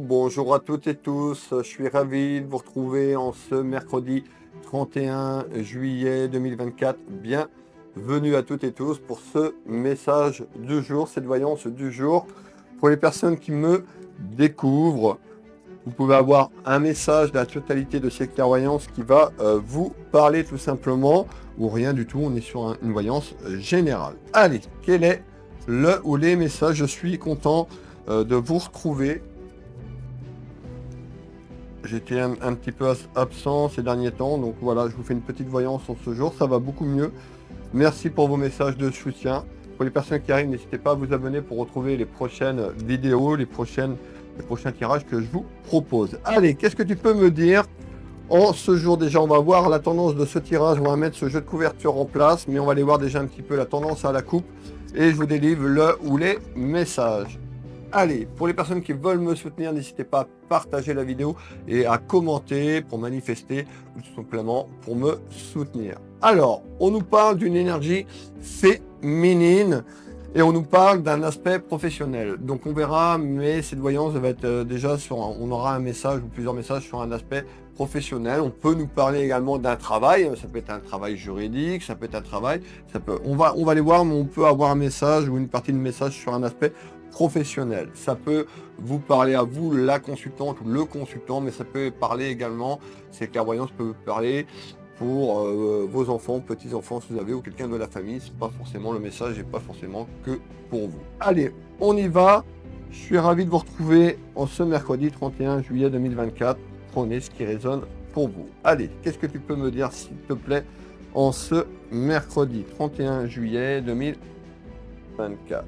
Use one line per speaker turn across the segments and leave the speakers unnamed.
bonjour à toutes et tous. Je suis ravi de vous retrouver en ce mercredi 31 juillet 2024. Bienvenue à toutes et tous pour ce message du jour, cette voyance du jour. Pour les personnes qui me découvrent, vous pouvez avoir un message de la totalité de cette clairvoyance qui va vous parler tout simplement, ou rien du tout, on est sur une voyance générale. Allez, quel est le ou les messages? Je suis content de vous retrouver. J'étais un petit peu absent ces derniers temps, donc voilà, je vous fais une petite voyance en ce jour, ça va beaucoup mieux. Merci pour vos messages de soutien. Pour les personnes qui arrivent, n'hésitez pas à vous abonner pour retrouver les prochaines vidéos, les prochains tirages que je vous propose. Allez, qu'est-ce que tu peux me dire en ce jour? Déjà, on va voir la tendance de ce tirage, on va mettre ce jeu de couverture en place, mais on va aller voir déjà un petit peu la tendance à la coupe et je vous délivre le ou les messages. Allez, pour les personnes qui veulent me soutenir, n'hésitez pas à partager la vidéo et à commenter pour manifester ou tout simplement pour me soutenir. Alors, on nous parle d'une énergie féminine et on nous parle d'un aspect professionnel. Donc on verra, mais cette voyance va être déjà sur on aura un message ou plusieurs messages sur un aspect professionnel. On peut nous parler également d'un travail, ça peut être un travail juridique, ça peut être un travail, on va les voir, mais on peut avoir un message ou une partie de message sur un aspect professionnel. Ça peut vous parler à vous, la consultante ou le consultant, mais ça peut parler également, ces clairvoyances peuvent vous parler pour vos enfants, petits-enfants si vous avez, ou quelqu'un de la famille. C'est pas forcément le message et pas forcément que pour vous. Allez, on y va. Je suis ravi de vous retrouver en ce mercredi 31 juillet 2024. Prenez ce qui résonne pour vous. Allez, qu'est-ce que tu peux me dire, s'il te plaît, en ce mercredi 31 juillet 2024?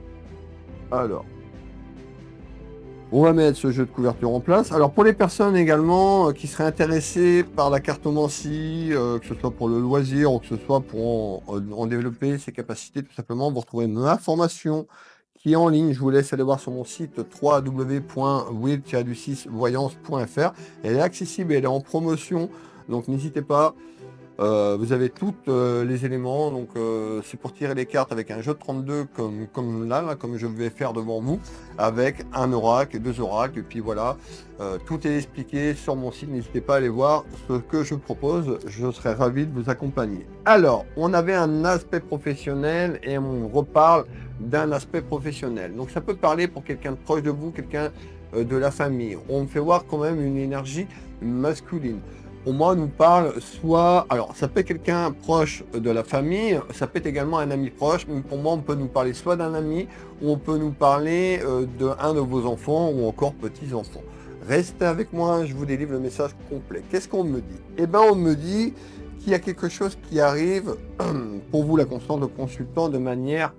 Alors, on va mettre ce jeu de couverture en place. Alors pour les personnes également qui seraient intéressées par la cartomancie, que ce soit pour le loisir ou que ce soit pour en développer ses capacités, tout simplement, vous retrouvez ma formation qui est en ligne. Je vous laisse aller voir sur mon site www.will-voyance.fr. Elle est accessible et elle est en promotion, donc n'hésitez pas. Vous avez tous les éléments, donc c'est pour tirer les cartes avec un jeu de 32 comme là, comme je vais faire devant vous, avec un oracle, deux oracles, et puis voilà, tout est expliqué sur mon site, n'hésitez pas à aller voir ce que je propose, je serai ravi de vous accompagner. Alors, on avait un aspect professionnel et on reparle d'un aspect professionnel, donc ça peut parler pour quelqu'un de proche de vous, quelqu'un de la famille. On me fait voir quand même une énergie masculine. Pour moi, on nous parle soit, alors ça peut être quelqu'un proche de la famille, ça peut être également un ami proche, mais pour moi, on peut nous parler soit d'un ami, ou on peut nous parler d'un de vos enfants, ou encore petits-enfants. Restez avec moi, je vous délivre le message complet. Qu'est-ce qu'on me dit? Eh bien, on me dit qu'il y a quelque chose qui arrive, pour vous, la constante de consultant, de manière,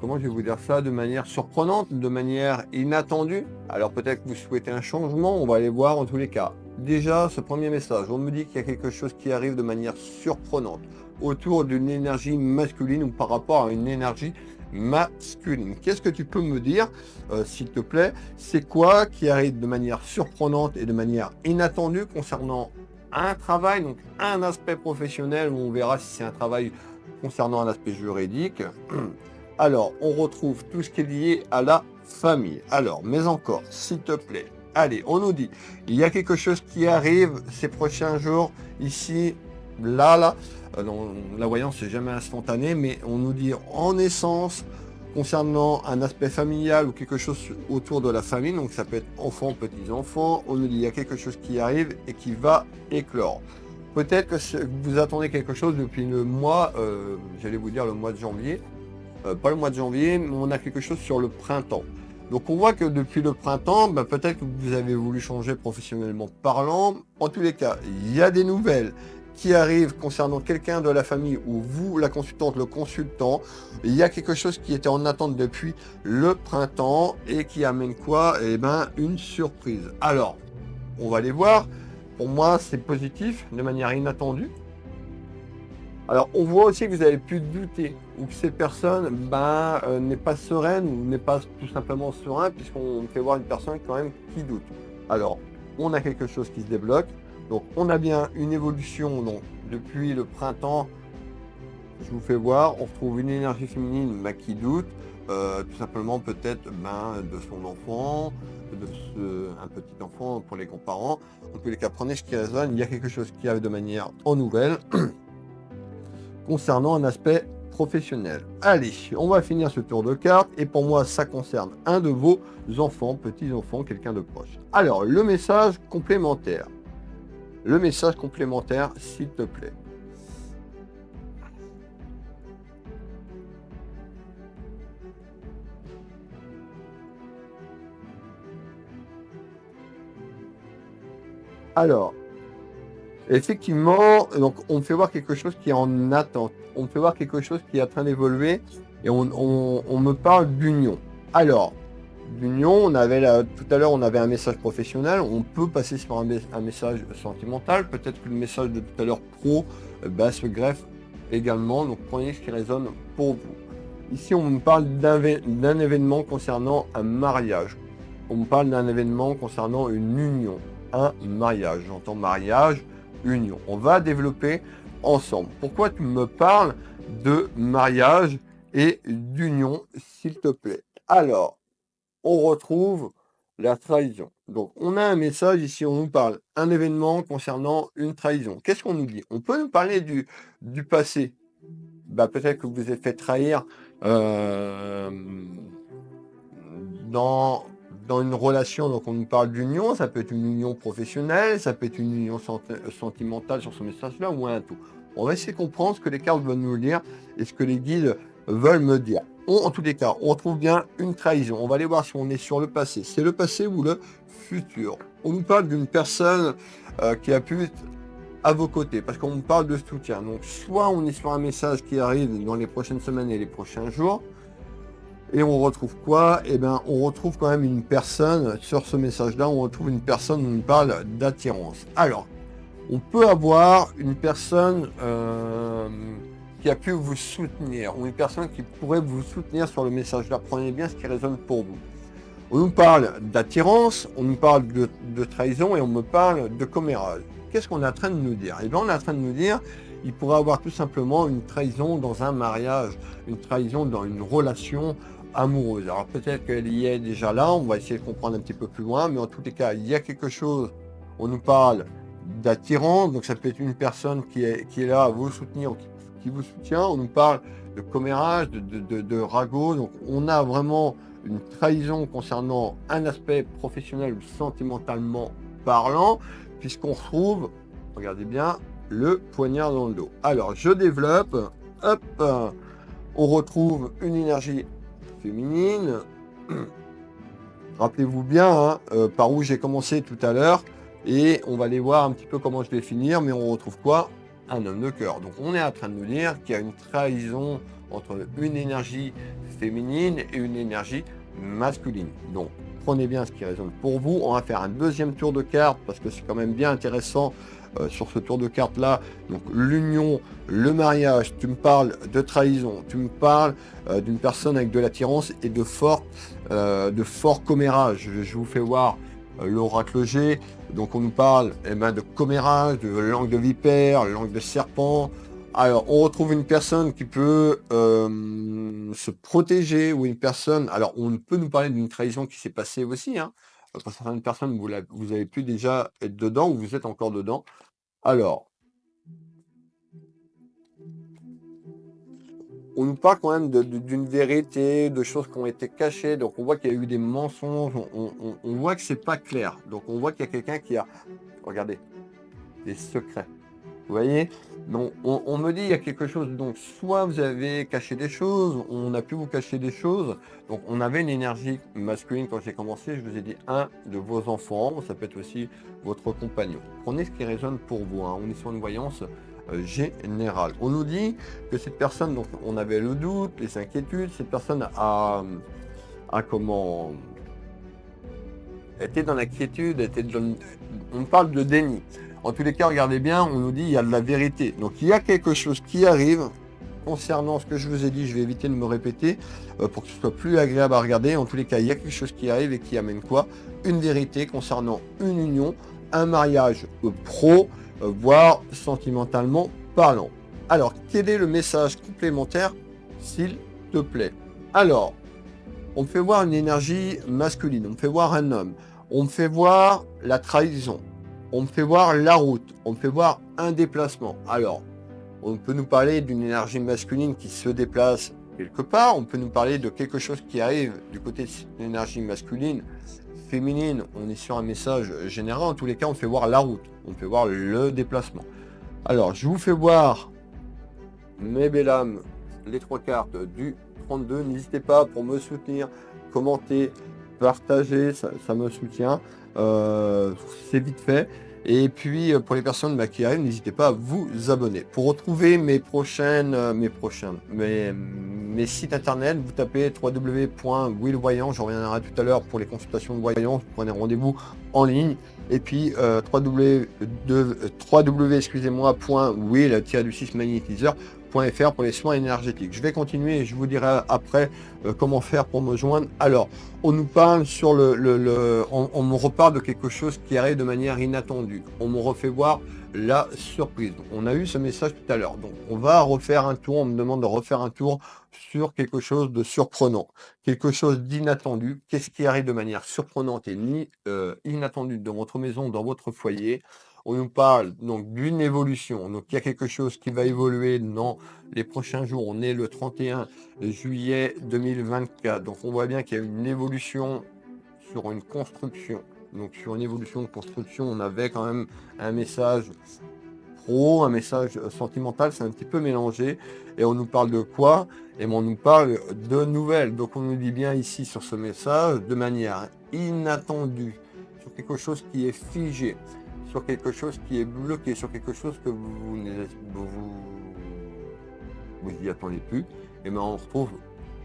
comment je vais vous dire ça, de manière surprenante, de manière inattendue. Alors peut-être que vous souhaitez un changement, on va aller voir en tous les cas. Déjà, ce premier message, on me dit qu'il y a quelque chose qui arrive de manière surprenante, autour d'une énergie masculine ou par rapport à une énergie masculine. Qu'est-ce que tu peux me dire, s'il te plaît? C'est quoi qui arrive de manière surprenante et de manière inattendue concernant un travail, donc un aspect professionnel, où on verra si c'est un travail concernant un aspect juridique. Alors, on retrouve tout ce qui est lié à la famille. Alors, mais encore, s'il te plaît, allez, on nous dit, il y a quelque chose qui arrive ces prochains jours, ici, là. Non, la voyance, c'est jamais instantané, mais on nous dit en essence, concernant un aspect familial ou quelque chose autour de la famille, donc ça peut être enfants, petits-enfants, on nous dit, il y a quelque chose qui arrive et qui va éclore. Peut-être que vous attendez quelque chose depuis le mois, j'allais vous dire le mois de janvier, pas le mois de janvier, mais on a quelque chose sur le printemps. Donc on voit que depuis le printemps, peut-être que vous avez voulu changer professionnellement parlant. En tous les cas, il y a des nouvelles qui arrivent concernant quelqu'un de la famille ou vous, la consultante, le consultant. Il y a quelque chose qui était en attente depuis le printemps et qui amène quoi? Eh ben, une surprise. Alors, on va les voir. Pour moi, c'est positif, de manière inattendue. Alors, on voit aussi que vous avez pu douter, ou que cette personne n'est pas sereine, ou n'est pas tout simplement serein, puisqu'on fait voir une personne quand même qui doute. Alors, on a quelque chose qui se débloque, donc on a bien une évolution donc, depuis le printemps. Je vous fais voir, on retrouve une énergie féminine qui doute, tout simplement peut-être de son enfant, un petit enfant pour les grands-parents. En tous les cas, prenez ce qui résonne, il y a quelque chose qui arrive de manière en nouvelle concernant un aspect professionnel. Allez, on va finir ce tour de carte et pour moi ça concerne un de vos enfants, petits-enfants, quelqu'un de proche. Alors, le message complémentaire. Le message complémentaire, s'il te plaît. Alors, effectivement, donc on me fait voir quelque chose qui est en attente. On me fait voir quelque chose qui est en train d'évoluer et on me parle d'union. Alors, d'union, on avait tout à l'heure, on avait un message professionnel. On peut passer sur un message sentimental. Peut-être que le message de tout à l'heure pro se greffe également. Donc, prenez ce qui résonne pour vous. Ici, on me parle d'un événement concernant un mariage. On me parle d'un événement concernant une union, un mariage. J'entends mariage, union. On va développer ensemble. Pourquoi tu me parles de mariage et d'union, s'il te plaît? Alors, on retrouve la trahison. Donc, on a un message ici, on nous parle un événement concernant une trahison. Qu'est-ce qu'on nous dit? On peut nous parler du passé. Peut-être que vous vous êtes fait trahir dans une relation, donc on nous parle d'union, ça peut être une union professionnelle, ça peut être une union sentimentale sur ce message-là, ou un tout. On va essayer de comprendre ce que les cartes veulent nous dire et ce que les guides veulent me dire. En tous les cas, on retrouve bien une trahison. On va aller voir si on est sur le passé. C'est le passé ou le futur. On nous parle d'une personne qui a pu être à vos côtés, parce qu'on nous parle de soutien. Donc, soit on est sur un message qui arrive dans les prochaines semaines et les prochains jours, et on retrouve quoi? On retrouve quand même une personne, sur ce message-là, on retrouve une personne où on parle d'attirance. Alors, on peut avoir une personne qui a pu vous soutenir, ou une personne qui pourrait vous soutenir sur le message-là. Prenez bien ce qui résonne pour vous. On nous parle d'attirance, on nous parle de trahison et on me parle de commérage. Qu'est-ce qu'on est en train de nous dire? On est en train de nous dire il pourrait avoir tout simplement une trahison dans un mariage, une trahison dans une relation amoureuse. Alors peut-être qu'elle y est déjà là, on va essayer de comprendre un petit peu plus loin, mais en tous les cas, il y a quelque chose, on nous parle d'attirance, donc ça peut être une personne qui est là à vous soutenir ou qui vous soutient, on nous parle de commérage, de ragot, donc on a vraiment une trahison concernant un aspect professionnel ou sentimentalement parlant, puisqu'on retrouve, regardez bien, le poignard dans le dos. Alors, je développe, hop, on retrouve une énergie féminine. Rappelez-vous bien par où j'ai commencé tout à l'heure, et on va aller voir un petit peu comment je vais finir, mais on retrouve quoi? Un homme de cœur. Donc on est en train de nous dire qu'il y a une trahison entre une énergie féminine et une énergie masculine. Donc prenez bien ce qui résonne pour vous. On va faire un deuxième tour de cartes parce que c'est quand même bien intéressant sur ce tour de cartes là. Donc l'union, le mariage, tu me parles de trahison, tu me parles d'une personne avec de l'attirance et de fort commérage. Je vous fais voir l'oracle G. Donc on nous parle de commérage, de langue de vipère, langue de serpent. Alors on retrouve une personne qui peut se protéger, ou une personne, alors on peut nous parler d'une trahison qui s'est passée aussi, pour certaines personnes vous avez pu déjà être dedans ou vous êtes encore dedans. Alors on nous parle quand même d'une vérité, de choses qui ont été cachées, donc on voit qu'il y a eu des mensonges, on voit que c'est pas clair, donc on voit qu'il y a quelqu'un qui a, regardez, des secrets. Vous voyez? Donc on me dit il y a quelque chose, donc soit vous avez caché des choses, on a pu vous cacher des choses, donc on avait une énergie masculine quand j'ai commencé, je vous ai dit un de vos enfants, ça peut être aussi votre compagnon. Prenez ce qui résonne pour vous, on est sur une voyance générale. On nous dit que cette personne, donc on avait le doute, les inquiétudes, cette personne a comment était dans l'inquiétude, on parle de déni. En tous les cas, regardez bien, on nous dit il y a de la vérité. Donc il y a quelque chose qui arrive concernant ce que je vous ai dit, je vais éviter de me répéter pour que ce soit plus agréable à regarder. En tous les cas, il y a quelque chose qui arrive et qui amène quoi? Une vérité concernant une union, un mariage pro, voire sentimentalement parlant. Alors, quel est le message complémentaire, s'il te plaît? Alors, On me fait voir une énergie masculine, on me fait voir un homme, on me fait voir la trahison, on me fait voir la route, on me fait voir un déplacement. Alors, on peut nous parler d'une énergie masculine qui se déplace quelque part, on peut nous parler de quelque chose qui arrive du côté de cette énergie masculine, féminine, on est sur un message général, en tous les cas on fait voir la route, on fait voir le déplacement. Alors je vous fais voir, mes belles âmes, les 3 cartes du 32, n'hésitez pas pour me soutenir, commenter, partager, ça me soutient, c'est vite fait. Et puis pour les personnes qui arrivent, n'hésitez pas à vous abonner. Pour retrouver mes sites internet, vous tapez www.willvoyant, je reviendrai tout à l'heure pour les consultations de voyance, vous prenez rendez-vous en ligne. Et puis www.will-magnétiseur.fr pour les soins énergétiques. Je vais continuer et je vous dirai après comment faire pour me joindre. Alors, on nous parle sur on me reparle de quelque chose qui arrive de manière inattendue. On me refait voir la surprise. Donc, on a eu ce message tout à l'heure. Donc, on va refaire un tour. On me demande de refaire un tour sur quelque chose de surprenant, quelque chose d'inattendu. Qu'est-ce qui arrive de manière surprenante et inattendue dans votre maison, dans votre foyer? On nous parle donc d'une évolution. Donc, il y a quelque chose qui va évoluer dans les prochains jours. On est le 31 juillet 2024. Donc, on voit bien qu'il y a une évolution sur une construction. Donc, sur une évolution de construction, on avait quand même un message pro, un message sentimental. C'est un petit peu mélangé. Et on nous parle de quoi? Et on nous parle de nouvelles. Donc, on nous dit bien ici sur ce message, de manière inattendue, sur quelque chose qui est figé, sur quelque chose qui est bloqué, sur quelque chose que vous y attendez plus, et bien on retrouve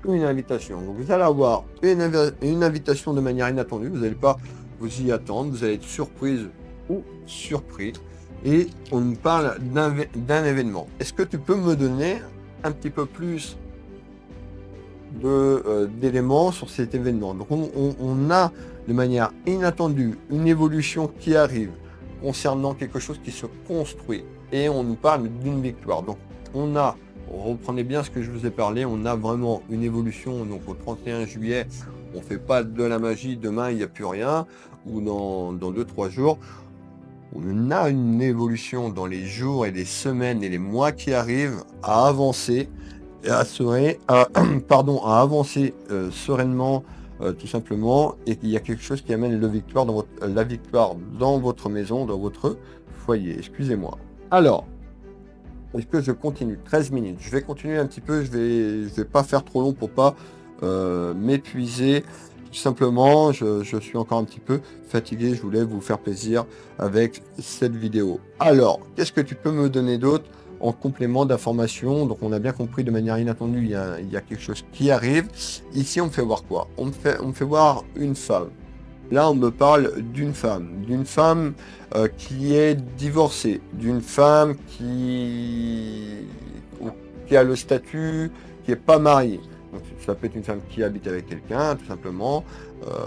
une invitation. Donc vous allez avoir une invitation de manière inattendue, vous n'allez pas vous y attendre, vous allez être surprise ou surpris, et on nous parle d'un événement. Est-ce que tu peux me donner un petit peu plus d'éléments sur cet événement? Donc on a de manière inattendue une évolution qui arrive concernant quelque chose qui se construit, et on nous parle d'une victoire. Donc reprenez bien ce que je vous ai parlé, on a vraiment une évolution. Donc au 31 juillet, on fait pas de la magie, demain il n'y a plus rien, ou dans 2-3 jours. On a une évolution dans les jours et les semaines et les mois qui arrivent à avancer, à avancer sereinement, tout simplement, et qu'il y a quelque chose qui amène la victoire dans votre maison, dans votre foyer. Excusez-moi. Alors, est-ce que je continue? 13 minutes. Je vais continuer un petit peu, je vais pas faire trop long pour pas m'épuiser. Tout simplement, je suis encore un petit peu fatigué, je voulais vous faire plaisir avec cette vidéo. Alors, qu'est-ce que tu peux me donner d'autre en complément d'information? Donc on a bien compris, de manière inattendue, il y a quelque chose qui arrive. Ici, on me fait voir quoi? On me fait voir une femme. Là, on me parle d'une femme qui est divorcée, d'une femme qui a le statut, qui est pas mariée. Donc, ça peut être une femme qui habite avec quelqu'un, tout simplement,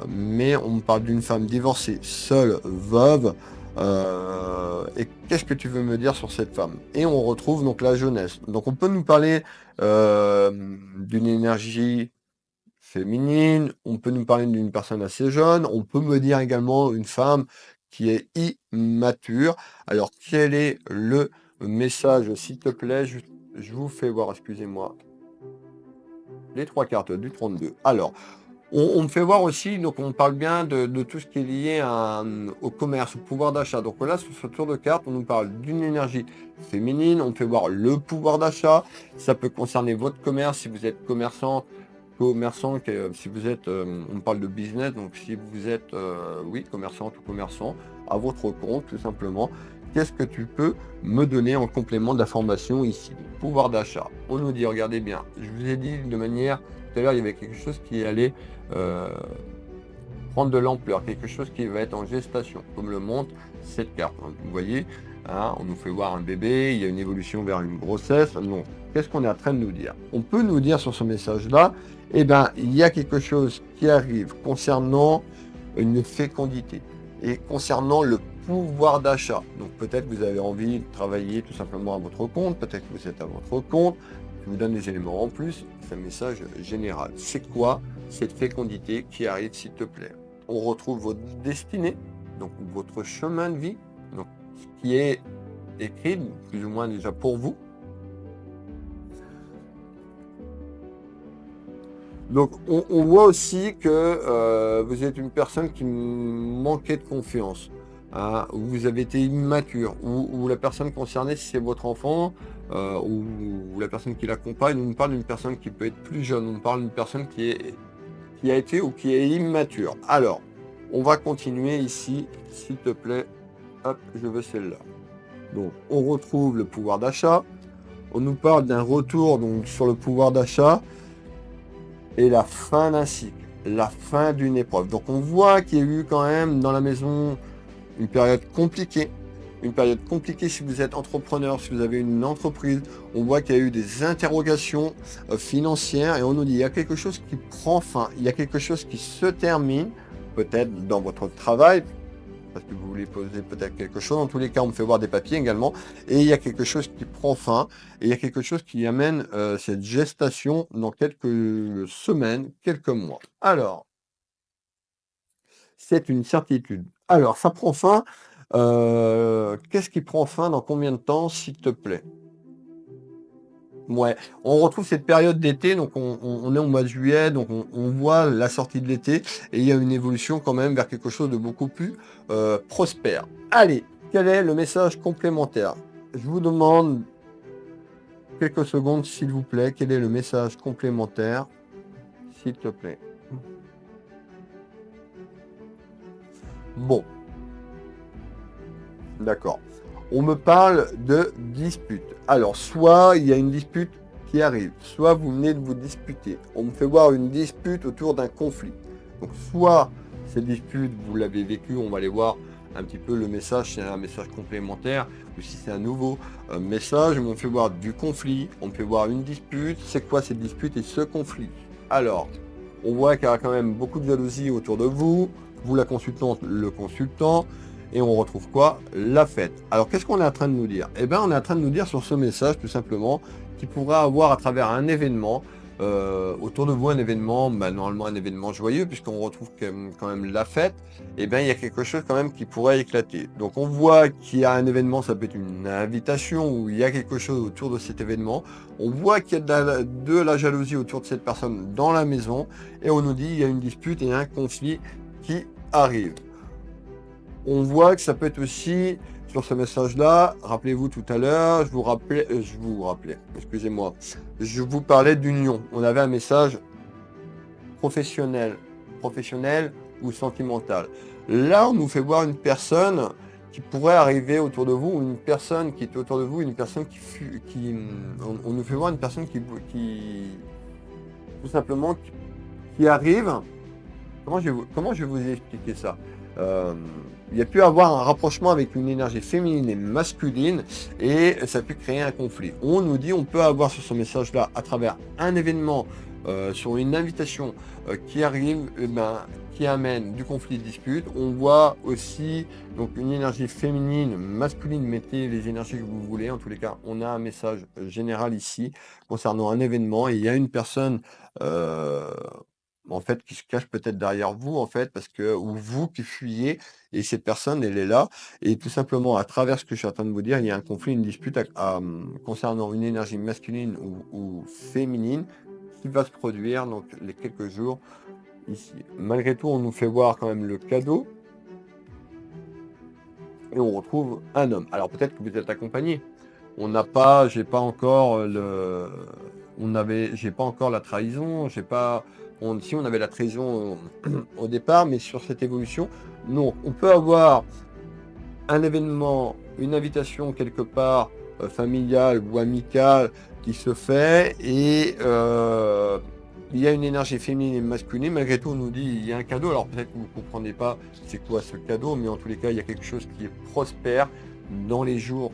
mais on me parle d'une femme divorcée, seule, veuve. Et qu'est-ce que tu veux me dire sur cette femme? Et on retrouve donc la jeunesse. Donc on peut nous parler d'une énergie féminine, on peut nous parler d'une personne assez jeune, on peut me dire également une femme qui est immature. Alors quel est le message, s'il te plaît? Je vous fais voir, excusez-moi, les 3 cartes du 32. Alors, on me fait voir aussi, donc on parle bien de tout ce qui est lié au commerce, au pouvoir d'achat. Donc là, sur ce tour de carte, on nous parle d'une énergie féminine, on me fait voir le pouvoir d'achat. Ça peut concerner votre commerce, si vous êtes commerçant, si vous êtes, on parle de business, donc si vous êtes, oui, commerçante ou commerçant, à votre compte, tout simplement. Qu'est-ce que tu peux me donner en complément d'information ici? Pouvoir d'achat. On nous dit, regardez bien, je vous ai dit de manière, tout à l'heure, il y avait quelque chose qui allait prendre de l'ampleur, quelque chose qui va être en gestation, comme le montre cette carte. Vous voyez, hein, on nous fait voir un bébé, il y a une évolution vers une grossesse. Non, qu'est-ce qu'on est en train de nous dire? On peut nous dire sur ce message-là, eh ben, il y a quelque chose qui arrive concernant une fécondité et concernant le pouvoir d'achat. Donc peut-être vous avez envie de travailler tout simplement à votre compte, peut-être que vous êtes à votre compte. Je vous donne des éléments en plus, c'est un message général. C'est quoi cette fécondité qui arrive, s'il te plaît. On retrouve votre destinée, donc votre chemin de vie, donc ce qui est écrit, plus ou moins déjà pour vous. Donc on voit aussi que vous êtes une personne qui manquait de confiance, hein, ou vous avez été immature, ou la personne concernée, si c'est votre enfant, ou la personne qui l'accompagne, on nous parle d'une personne qui peut être plus jeune, on nous parle d'une personne qui a été ou qui est immature. Alors, on va continuer ici, s'il te plaît. Hop, je veux celle-là. Donc, on retrouve le pouvoir d'achat. On nous parle d'un retour donc sur le pouvoir d'achat et la fin d'un cycle, la fin d'une épreuve. Donc, on voit qu'il y a eu quand même dans la maison une période compliquée. Une période compliquée si vous êtes entrepreneur, si vous avez une entreprise. On voit qu'il y a eu des interrogations financières et on nous dit il y a quelque chose qui prend fin, il y a quelque chose qui se termine, peut-être dans votre travail, parce que vous voulez poser peut-être quelque chose. En tous les cas, on me fait voir des papiers également. Et il y a quelque chose qui prend fin. Et il y a quelque chose qui amène cette gestation dans quelques semaines, quelques mois. Alors, c'est une certitude. Alors, ça prend fin. Qu'est-ce qui prend fin dans combien de temps, s'il te plaît? Ouais, on retrouve cette période d'été, donc on est au mois de juillet, donc on voit la sortie de l'été, et il y a une évolution quand même vers quelque chose de beaucoup plus prospère. Allez, quel est le message complémentaire? Je vous demande quelques secondes, s'il vous plaît. Quel est le message complémentaire, s'il te plaît? Bon, d'accord. On me parle de dispute. Alors, soit il y a une dispute qui arrive, soit vous venez de vous disputer. On me fait voir une dispute autour d'un conflit. Donc, soit cette dispute, vous l'avez vécue, on va aller voir un petit peu le message, c'est un message complémentaire, ou si c'est un nouveau message, on me fait voir du conflit, on me fait voir une dispute. C'est quoi cette dispute et ce conflit? Alors, on voit qu'il y a quand même beaucoup de jalousie autour de vous, la consultante, le consultant. Et on retrouve quoi? La fête. Alors qu'est-ce qu'on est en train de nous dire? Eh bien on est en train de nous dire sur ce message tout simplement qu'il pourra avoir à travers un événement autour de vous, un événement, normalement un événement joyeux puisqu'on retrouve quand même la fête. Eh bien il y a quelque chose quand même qui pourrait éclater. Donc on voit qu'il y a un événement, ça peut être une invitation ou il y a quelque chose autour de cet événement. On voit qu'il y a de la jalousie autour de cette personne dans la maison et on nous dit il y a une dispute et un conflit qui arrive. On voit que ça peut être aussi sur ce message-là. Rappelez-vous tout à l'heure, excusez-moi, je vous parlais d'union. On avait un message professionnel, ou sentimental. Là, on nous fait voir une personne qui pourrait arriver autour de vous, ou une personne qui est autour de vous, une personne on nous fait voir une personne qui tout simplement, qui arrive. Comment je vais vous expliquer ça? Il y a pu avoir un rapprochement avec une énergie féminine et masculine et ça a pu créer un conflit. On nous dit on peut avoir sur ce message-là à travers un événement, sur une invitation qui arrive, qui amène du conflit de dispute. On voit aussi donc une énergie féminine, masculine, mettez les énergies que vous voulez. En tous les cas, on a un message général ici concernant un événement et il y a une personne en fait, qui se cache peut-être derrière vous, en fait, parce que ou vous qui fuyez et cette personne, elle est là et tout simplement à travers ce que je suis en train de vous dire, il y a un conflit, une dispute concernant une énergie masculine ou féminine qui va se produire donc les quelques jours ici. Malgré tout, on nous fait voir quand même le cadeau et on retrouve un homme. Alors peut-être que vous êtes accompagné. J'ai pas encore j'ai pas encore la trahison, si on avait la trahison au départ, mais sur cette évolution, non, on peut avoir un événement, une invitation quelque part familiale ou amicale qui se fait et il y a une énergie féminine et masculine. Malgré tout, on nous dit il y a un cadeau. Alors peut-être que vous ne comprenez pas c'est quoi ce cadeau, mais en tous les cas, il y a quelque chose qui est prospère dans les jours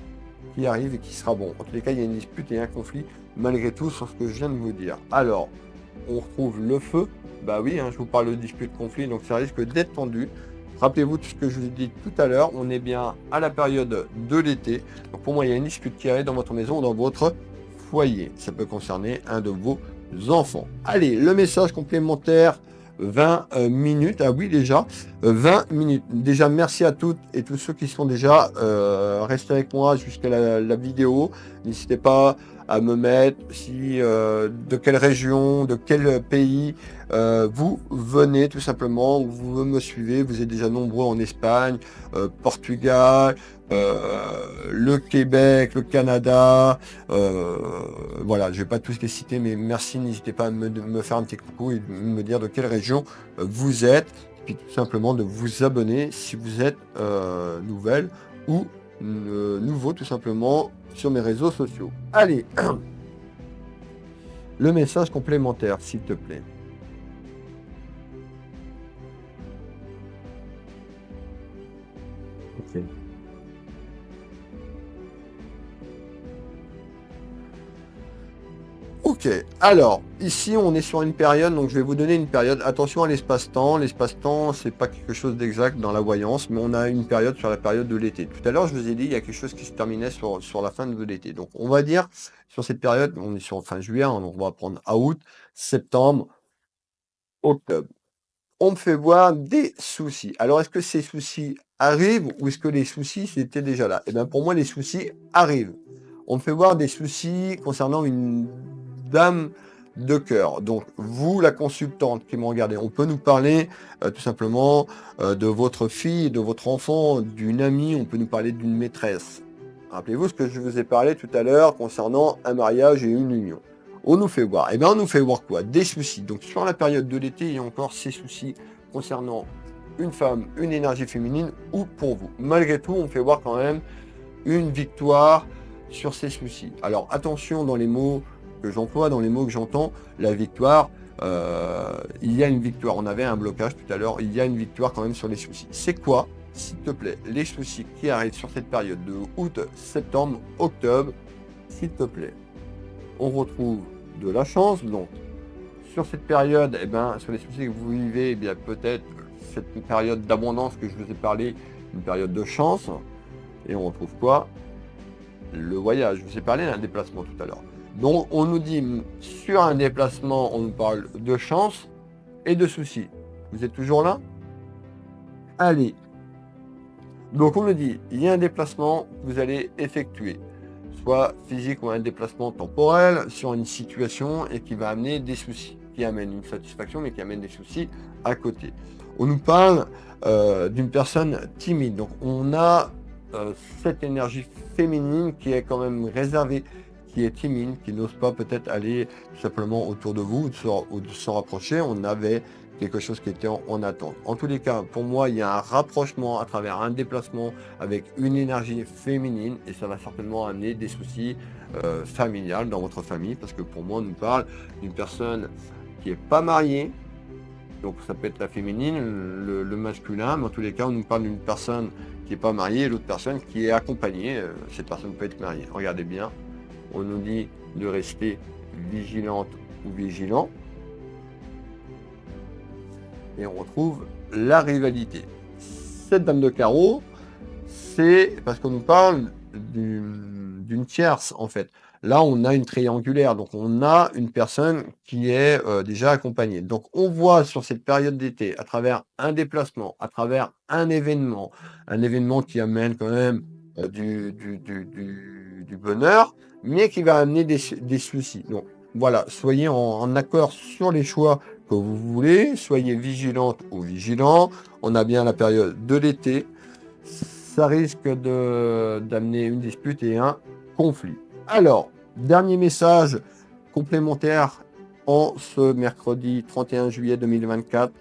qui arrivent et qui sera bon. En tous les cas, il y a une dispute et un conflit malgré tout sur ce que je viens de vous dire. Alors, on retrouve le feu. Bah oui, je vous parle de dispute, conflit, donc ça risque d'être tendu. Rappelez-vous tout ce que je vous ai dit tout à l'heure, on est bien à la période de l'été. Donc pour moi, il y a une dispute qui arrive dans votre maison ou dans votre foyer. Ça peut concerner un de vos enfants. Allez, le message complémentaire 20 minutes. Ah oui, déjà, 20 minutes. Déjà, merci à toutes et tous ceux qui sont déjà restés avec moi jusqu'à la vidéo. N'hésitez pas à me mettre si de quelle région, de quel pays vous venez tout simplement, ou vous me suivez. Vous êtes déjà nombreux en Espagne, Portugal, le Québec, le Canada. Voilà, je vais pas tous les citer, mais merci. N'hésitez pas à me faire un petit coucou et de me dire de quelle région vous êtes. Et puis tout simplement de vous abonner si vous êtes nouvelle ou nouveau tout simplement sur mes réseaux sociaux. Allez, le message complémentaire, s'il te plaît. Ok. Ok, alors ici on est sur une période, donc je vais vous donner une période. Attention à l'espace-temps. L'espace-temps, c'est pas quelque chose d'exact dans la voyance, mais on a une période sur la période de l'été. Tout à l'heure, je vous ai dit, il y a quelque chose qui se terminait sur la fin de l'été. Donc on va dire sur cette période, on est sur fin juillet, hein, donc on va prendre août, septembre, octobre. On me fait voir des soucis. Alors est-ce que ces soucis arrivent ou est-ce que les soucis c'était déjà là? Eh bien pour moi, les soucis arrivent. On me fait voir des soucis concernant une dame de cœur. Donc, vous, la consultante qui me regardez, on peut nous parler tout simplement de votre fille, de votre enfant, d'une amie, on peut nous parler d'une maîtresse. Rappelez-vous ce que je vous ai parlé tout à l'heure concernant un mariage et une union. On nous fait voir. Eh bien, on nous fait voir quoi? Des soucis. Donc, sur la période de l'été, il y a encore ces soucis concernant une femme, une énergie féminine ou pour vous. Malgré tout, on fait voir quand même une victoire sur ces soucis. Alors attention dans les mots que j'emploie, dans les mots que j'entends, la victoire, il y a une victoire. On avait un blocage tout à l'heure, il y a une victoire quand même sur les soucis. C'est quoi, s'il te plaît, les soucis qui arrivent sur cette période de août, septembre, octobre, s'il te plaît? On retrouve de la chance, donc sur cette période, eh ben, sur les soucis que vous vivez, eh bien peut-être cette période d'abondance que je vous ai parlé, une période de chance, et on retrouve quoi? Le voyage. Je vous ai parlé d'un déplacement tout à l'heure. Donc on nous dit sur un déplacement, on nous parle de chance et de soucis. Vous êtes toujours là? Allez. Donc on nous dit, il y a un déplacement que vous allez effectuer, soit physique ou un déplacement temporel sur une situation et qui va amener des soucis, qui amène une satisfaction mais qui amène des soucis à côté. On nous parle d'une personne timide. Donc on a cette énergie féminine qui est quand même réservée, qui est timide, qui n'ose pas peut-être aller simplement autour de vous ou de se rapprocher. On avait quelque chose qui était en attente. En tous les cas, pour moi, il y a un rapprochement à travers un déplacement avec une énergie féminine et ça va certainement amener des soucis familiales dans votre famille parce que pour moi, on nous parle d'une personne qui est pas mariée. Donc ça peut être la féminine, le masculin, mais en tous les cas, on nous parle d'une personne qui n'est pas mariée et l'autre personne qui est accompagnée. Cette personne peut être mariée. Regardez bien, on nous dit de rester vigilante ou vigilant. Et on retrouve la rivalité. Cette dame de carreau, c'est parce qu'on nous parle d'une tierce, en fait. Là, on a une triangulaire, donc on a une personne qui est déjà accompagnée. Donc on voit sur cette période d'été, à travers un déplacement, à travers un événement qui amène quand même du bonheur, mais qui va amener des soucis. Donc voilà, soyez en accord sur les choix que vous voulez, soyez vigilante ou vigilant. On a bien la période de l'été, ça risque d'amener une dispute et un conflit. Alors, dernier message complémentaire en ce mercredi 31 juillet 2024.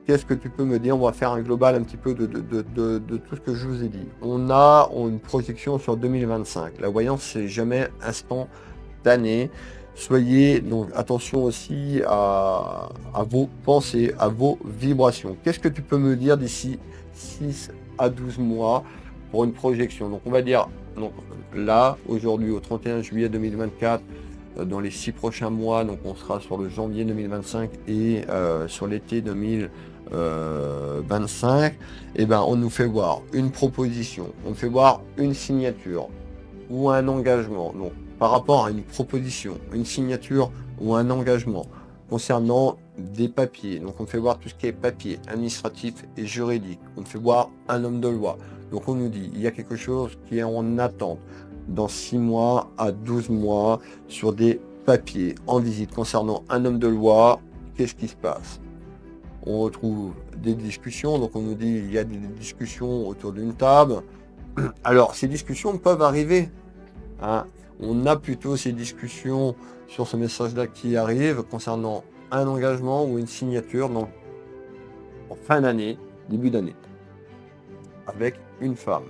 Qu'est-ce que tu peux me dire? On va faire un global un petit peu de tout ce que je vous ai dit. On a une projection sur 2025. La voyance, c'est jamais instantané. Soyez donc attention aussi à vos pensées, à vos vibrations. Qu'est-ce que tu peux me dire d'ici 6 à 12 mois pour une projection? Donc on va dire, donc là, aujourd'hui, au 31 juillet 2024, dans les 6 prochains mois, donc on sera sur le janvier 2025 et sur l'été 2025, et ben on nous fait voir une proposition, on fait voir une signature ou un engagement. Donc par rapport à une proposition, une signature ou un engagement, concernant des papiers. Donc on fait voir tout ce qui est papier, administratif et juridique. On fait voir un homme de loi. Donc on nous dit, il y a quelque chose qui est en attente dans 6 mois à 12 mois sur des papiers en visite concernant un homme de loi. Qu'est-ce qui se passe? On retrouve des discussions, donc on nous dit il y a des discussions autour d'une table. Alors ces discussions peuvent arriver, hein. On a plutôt ces discussions sur ce message-là qui arrive concernant un engagement ou une signature en fin d'année, début d'année, avec une femme.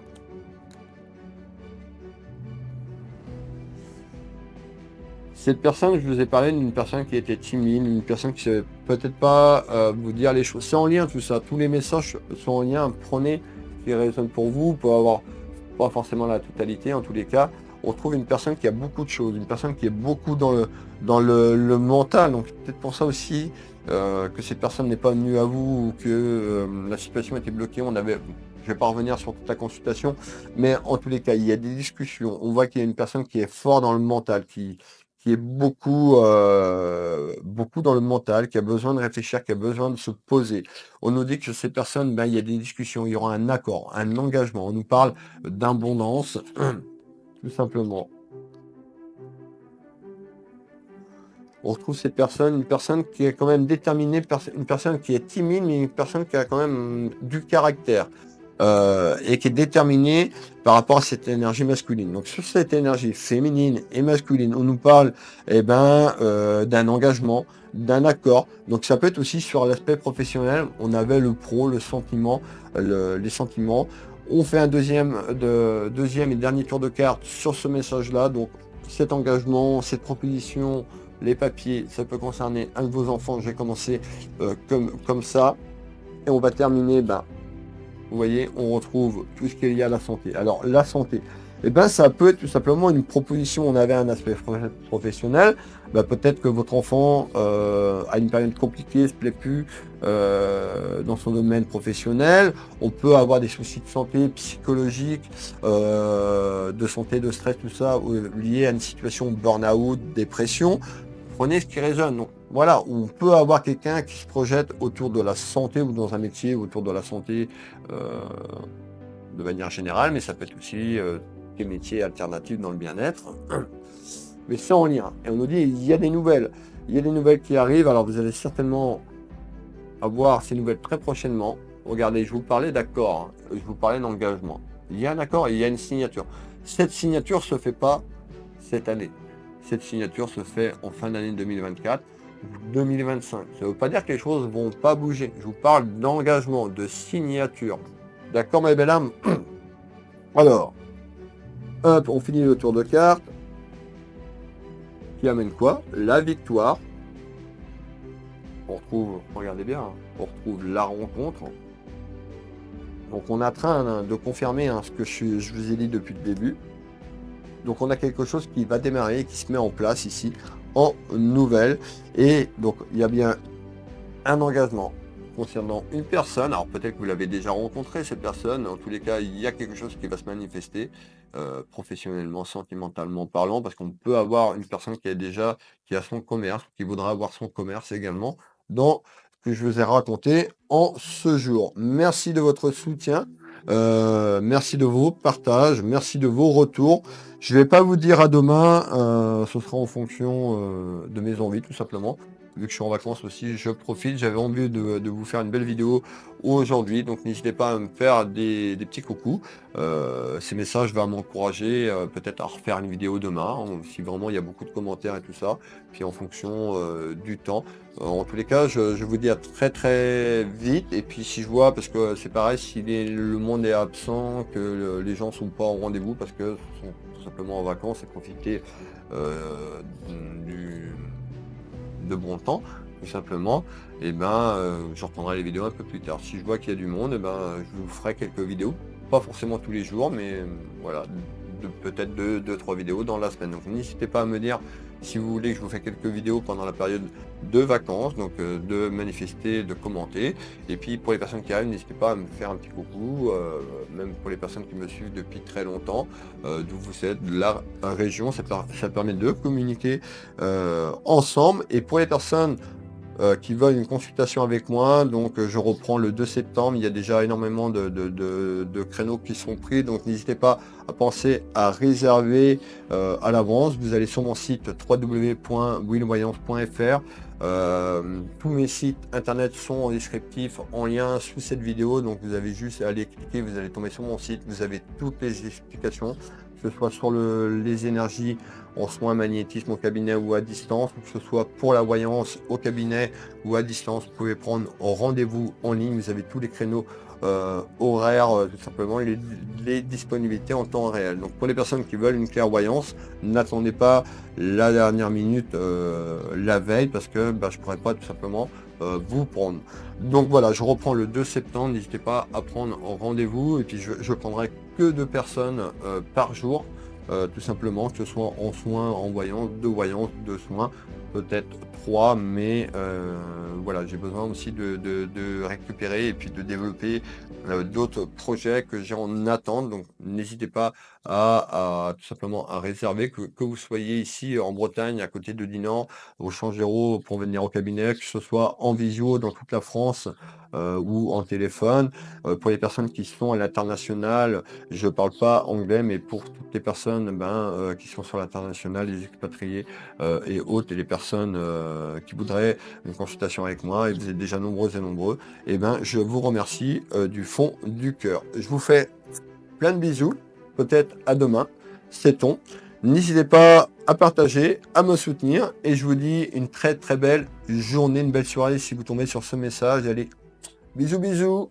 Cette personne, je vous ai parlé d'une personne qui était timide, une personne qui ne savait peut-être pas vous dire les choses. C'est en lien tout ça, tous les messages sont en lien. Prenez ce qui résonne pour vous, pour avoir pas forcément la totalité en tous les cas. On trouve une personne qui a beaucoup de choses, une personne qui est beaucoup dans le mental. Donc c'est peut-être pour ça aussi que cette personne n'est pas venue à vous ou que la situation était bloquée. Je vais pas revenir sur toute la consultation, mais en tous les cas, il y a des discussions. On voit qu'il y a une personne qui est fort dans le mental, qui est beaucoup dans le mental, qui a besoin de réfléchir, qui a besoin de se poser. On nous dit que ces personnes, ben, il y a des discussions, il y aura un accord, un engagement. On nous parle d'abondance, tout simplement. On retrouve cette personne, une personne qui est quand même déterminée, une personne qui est timide, mais une personne qui a quand même du caractère. Et qui est déterminée par rapport à cette énergie masculine. Donc sur cette énergie féminine et masculine, on nous parle d'un engagement, d'un accord. Donc ça peut être aussi sur l'aspect professionnel. On avait le pro, le sentiment, les sentiments. On fait un deuxième et dernier tour de carte sur ce message-là. Donc cet engagement, cette proposition, les papiers, ça peut concerner un de vos enfants. J'ai commencé comme ça. Et on va terminer, vous voyez, on retrouve tout ce qui est lié à la santé. Alors, la santé, ça peut être tout simplement une proposition. On avait un aspect professionnel. Peut-être que votre enfant a une période compliquée, se plaît plus dans son domaine professionnel. On peut avoir des soucis de santé psychologique, de santé, de stress, tout ça, lié à une situation burn-out, dépression. Prenez ce qui résonne. Donc, voilà, on peut avoir quelqu'un qui se projette autour de la santé ou dans un métier autour de la santé de manière générale, mais ça peut être aussi des métiers alternatifs dans le bien-être. Mais c'est en lien. Et on nous dit, il y a des nouvelles. Il y a des nouvelles qui arrivent. Alors, vous allez certainement avoir ces nouvelles très prochainement. Regardez, je vous parlais d'accord. Je vous parlais d'engagement. Il y a un accord et il y a une signature. Cette signature ne se fait pas cette année. Cette signature se fait en fin d'année 2024, 2025. Ça ne veut pas dire que les choses ne vont pas bouger. Je vous parle d'engagement, de signature. D'accord, ma belle âme? Alors, hop, on finit le tour de carte. Qui amène quoi? La victoire. On retrouve, regardez bien, on retrouve la rencontre. Donc on est en train de confirmer ce que je vous ai dit depuis le début. Donc on a quelque chose qui va démarrer, qui se met en place ici en nouvelle. Et donc il y a bien un engagement concernant une personne. Alors peut-être que vous l'avez déjà rencontré cette personne. En tous les cas, il y a quelque chose qui va se manifester professionnellement, sentimentalement parlant, parce qu'on peut avoir une personne qui a son commerce, qui voudra avoir son commerce également dans ce que je vous ai raconté en ce jour. Merci de votre soutien. Merci de vos partages, merci de vos retours. Je vais pas vous dire à demain, ce sera en fonction de mes envies tout simplement. Vu que je suis en vacances aussi, je profite. J'avais envie de vous faire une belle vidéo aujourd'hui, donc n'hésitez pas à me faire des petits coucous. Ces messages vont m'encourager peut-être à refaire une vidéo demain, si vraiment il y a beaucoup de commentaires et tout ça. Puis en fonction du temps. En tous les cas, je vous dis à très très vite. Et puis si je vois, parce que c'est pareil, si le monde est absent, que les gens sont pas au rendez-vous parce que sont tout simplement en vacances et profiter de bon temps, tout simplement, je reprendrai les vidéos un peu plus tard. Si je vois qu'il y a du monde, je vous ferai quelques vidéos, pas forcément tous les jours, mais voilà, peut-être deux, trois vidéos dans la semaine. Donc n'hésitez pas à me dire si vous voulez que je vous fasse quelques vidéos pendant la période de vacances, donc de manifester, de commenter. Et puis pour les personnes qui arrivent, n'hésitez pas à me faire un petit coucou, même pour les personnes qui me suivent depuis très longtemps, d'où vous êtes, de la région, ça permet de communiquer ensemble. Et pour les personnes qui veulent une consultation avec moi. Donc je reprends le 2 septembre. Il y a déjà énormément de créneaux qui sont pris. Donc n'hésitez pas à penser à réserver à l'avance. Vous allez sur mon site www.willvoyance.fr. Tous mes sites internet sont en descriptif, en lien sous cette vidéo. Donc vous avez juste à aller cliquer, vous allez tomber sur mon site. Vous avez toutes les explications, que ce soit sur les énergies en soins, magnétisme au cabinet ou à distance, que ce soit pour la voyance au cabinet ou à distance. Vous pouvez prendre rendez-vous en ligne. Vous avez tous les créneaux horaires, tout simplement les disponibilités en temps réel. Donc pour les personnes qui veulent une clairvoyance, n'attendez pas la dernière minute la veille, parce que je pourrais pas tout simplement vous prendre. Donc voilà, je reprends le 2 septembre. N'hésitez pas à prendre rendez-vous, et puis je prendrai que 2 personnes par jour, tout simplement, que ce soit en soins, en voyance, de soins, peut-être 3, mais voilà, j'ai besoin aussi de récupérer et puis de développer d'autres projets que j'ai en attente. Donc n'hésitez pas à tout simplement à réserver, que vous soyez ici en Bretagne, à côté de Dinan, au Changereau, pour venir au cabinet, que ce soit en visio dans toute la France ou en téléphone. Pour les personnes qui sont à l'international, je parle pas anglais, mais pour toutes les personnes qui sont sur l'international, les expatriés et autres, et les personnes qui voudraient une consultation avec moi, et vous êtes déjà nombreux et nombreux, et je vous remercie du fond du cœur. Je vous fais plein de bisous, peut-être à demain, sait-on. N'hésitez pas à partager, à me soutenir, et je vous dis une très très belle journée, une belle soirée si vous tombez sur ce message. Allez, bisous bisous.